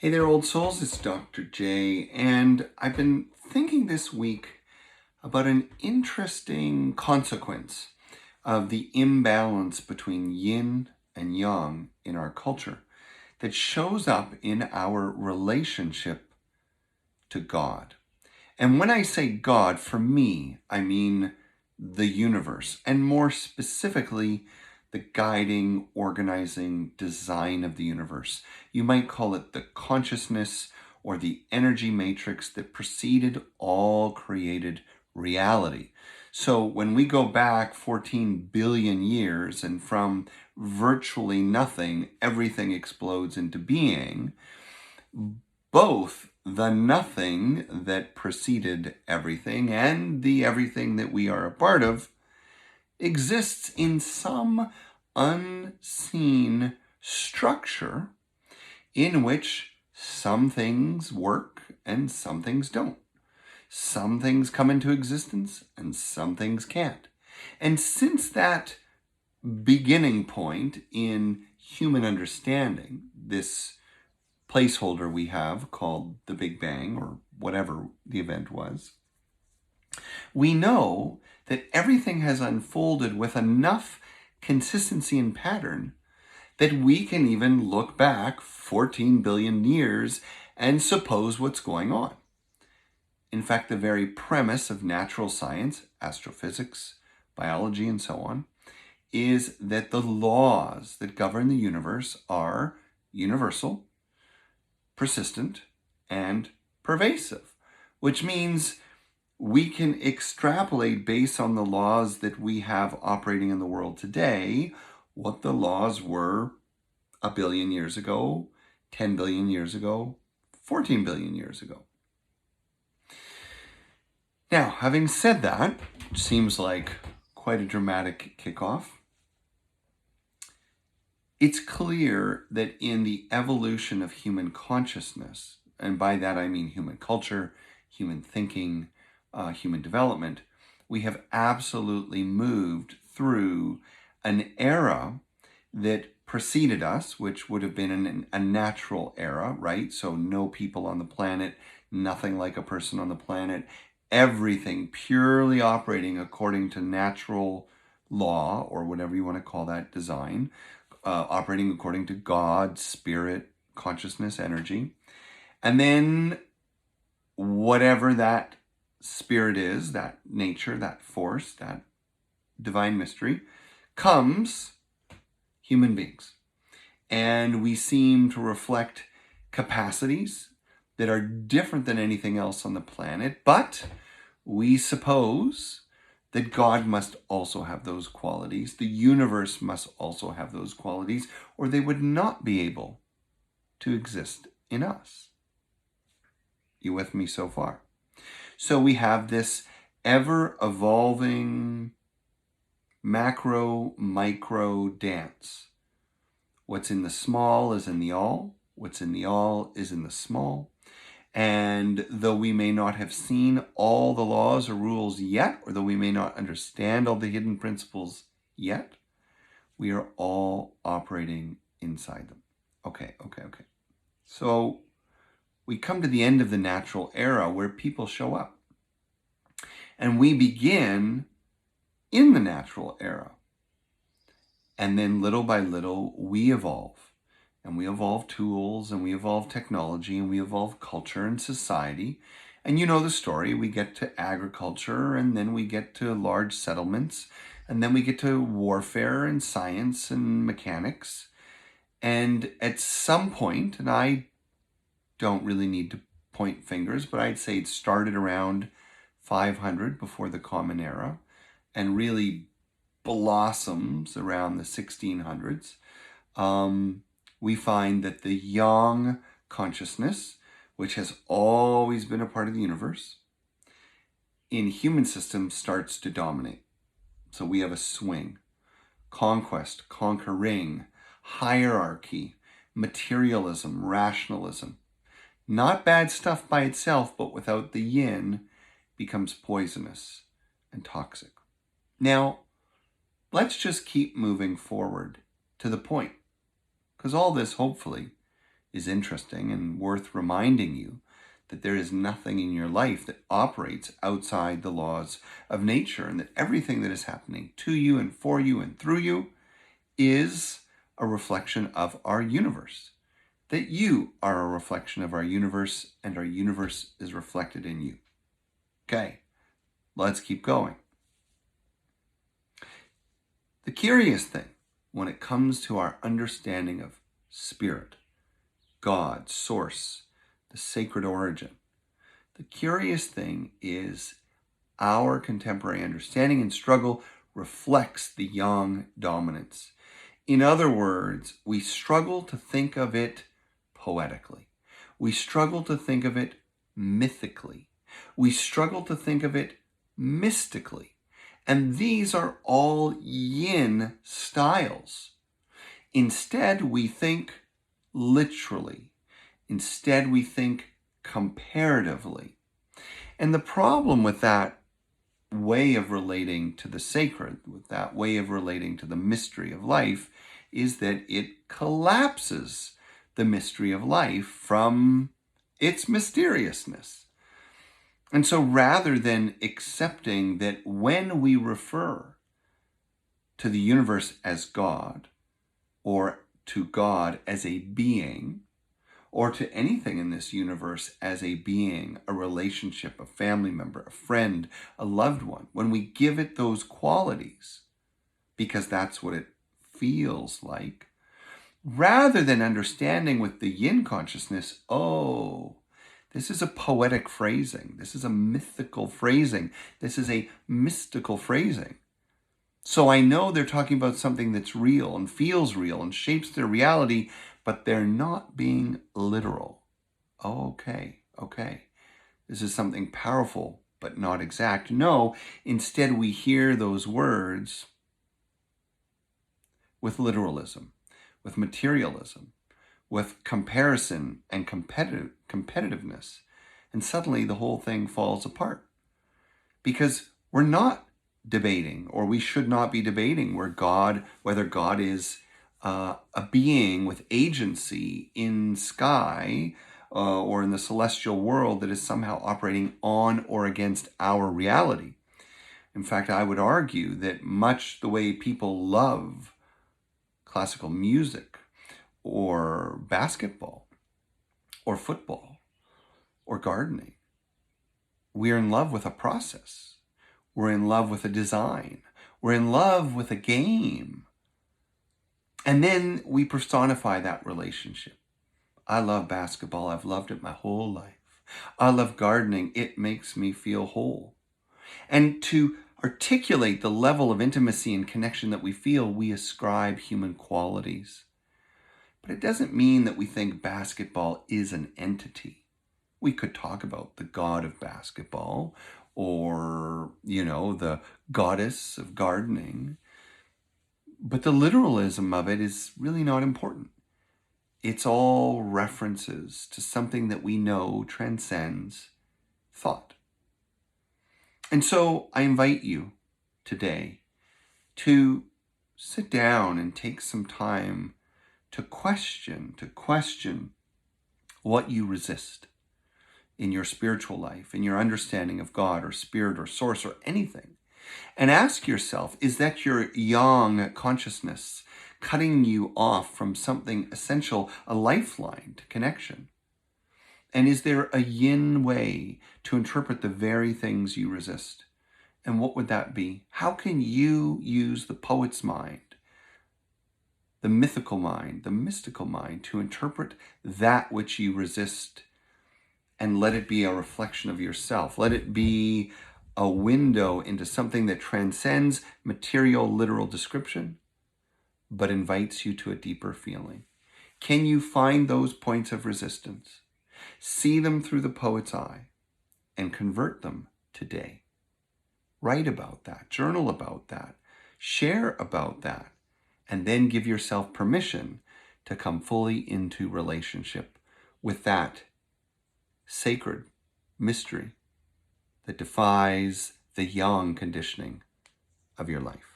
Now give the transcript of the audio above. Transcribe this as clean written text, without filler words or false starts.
Hey there, old souls. It's Dr. J, and I've been thinking this week about an interesting consequence of the imbalance between yin and yang in our culture that shows up in our relationship to God. And when I say God, for me, I mean the universe, and more specifically, the guiding, organizing design of the universe. You might call it the consciousness or the energy matrix that preceded all created reality. So when we go back 14 billion years and from virtually nothing, everything explodes into being, both the nothing that preceded everything and the everything that we are a part of exists in some unseen structure in which some things work and some things don't. Some things come into existence and some things can't. And since that beginning point in human understanding, this placeholder we have called the Big Bang, or whatever the event was, we know that everything has unfolded with enough consistency and pattern that we can even look back 14 billion years and suppose what's going on. In fact, the very premise of natural science, astrophysics, biology, and so on, is that the laws that govern the universe are universal, persistent, and pervasive, which means we can extrapolate based on the laws that we have operating in the world today, what the laws were a billion years ago, 10 billion years ago, 14 billion years ago. Now, having said that, which seems like quite a dramatic kickoff, it's clear that in the evolution of human consciousness, and by that I mean human culture, human thinking, human development, we have absolutely moved through an era that preceded us, which would have been a natural era, right? So no people on the planet, nothing like a person on the planet, everything purely operating according to natural law, or whatever you want to call that, design, operating according to God, spirit, consciousness, energy. And then whatever that spirit is, that nature, that force, that divine mystery, comes human beings. And we seem to reflect capacities that are different than anything else on the planet, but we suppose that God must also have those qualities. The universe must also have those qualities, or they would not be able to exist in us. You with me so far? So we have this ever-evolving macro-micro dance. What's in the small is in the all. What's in the all is in the small. And though we may not have seen all the laws or rules yet, or though we may not understand all the hidden principles yet, we are all operating inside them. Okay. So we come to the end of the natural era where people show up. And we begin in the natural era. And then little by little, we evolve. And we evolve tools, and we evolve technology, and we evolve culture and society. And you know the story. We get to agriculture, and then we get to large settlements, and then we get to warfare and science and mechanics. And at some point, and I don't really need to point fingers, but I'd say it started around 500 before the Common Era, and really blossoms around the 1600s. We find that the yang consciousness, which has always been a part of the universe, in human systems starts to dominate. So we have a swing: conquest, conquering, hierarchy, materialism, rationalism. Not bad stuff by itself, but without the yin, becomes poisonous and toxic. Now, let's just keep moving forward to the point, because all this, hopefully, is interesting and worth reminding you that there is nothing in your life that operates outside the laws of nature, and that everything that is happening to you and for you and through you is a reflection of our universe. That you are a reflection of our universe, and our universe is reflected in you. Okay, let's keep going. The curious thing when it comes to our understanding of spirit, God, source, the sacred origin, the curious thing is our contemporary understanding and struggle reflects the yang dominance. In other words, we struggle to think of it poetically. We struggle to think of it mythically. We struggle to think of it mystically. And these are all yin styles. Instead, we think literally. Instead, we think comparatively. And the problem with that way of relating to the sacred, with that way of relating to the mystery of life, is that it collapses the mystery of life from its mysteriousness. And so rather than accepting that when we refer to the universe as God, or to God as a being, or to anything in this universe as a being, a relationship, a family member, a friend, a loved one, when we give it those qualities, because that's what it feels like, rather than understanding with the yin consciousness, oh, this is a poetic phrasing. This is a mythical phrasing. This is a mystical phrasing. So I know they're talking about something that's real and feels real and shapes their reality, but they're not being literal. Okay. This is something powerful, but not exact. No, instead we hear those words with literalism, with materialism, with comparison and competitiveness. And suddenly the whole thing falls apart. Because we're not debating, or we should not be debating, whether God is a being with agency in sky or in the celestial world that is somehow operating on or against our reality. In fact, I would argue that much the way people love classical music or basketball or football or gardening, we're in love with a process. We're in love with a design. We're in love with a game. And then we personify that relationship. I love basketball. I've loved it my whole life. I love gardening. It makes me feel whole. And to articulate the level of intimacy and connection that we feel, we ascribe human qualities. But it doesn't mean that we think basketball is an entity. We could talk about the god of basketball, or, the goddess of gardening. But the literalism of it is really not important. It's all references to something that we know transcends thought. And so I invite you today to sit down and take some time to question what you resist in your spiritual life, in your understanding of God or spirit or source or anything. And ask yourself, is that your yang consciousness cutting you off from something essential, a lifeline to connection? And is there a yin way to interpret the very things you resist? And what would that be? How can you use the poet's mind, the mythical mind, the mystical mind, to interpret that which you resist, and let it be a reflection of yourself? Let it be a window into something that transcends material, literal description, but invites you to a deeper feeling. Can you find those points of resistance? See them through the poet's eye and convert them today. Write about that, journal about that, share about that, and then give yourself permission to come fully into relationship with that sacred mystery that defies the yang conditioning of your life.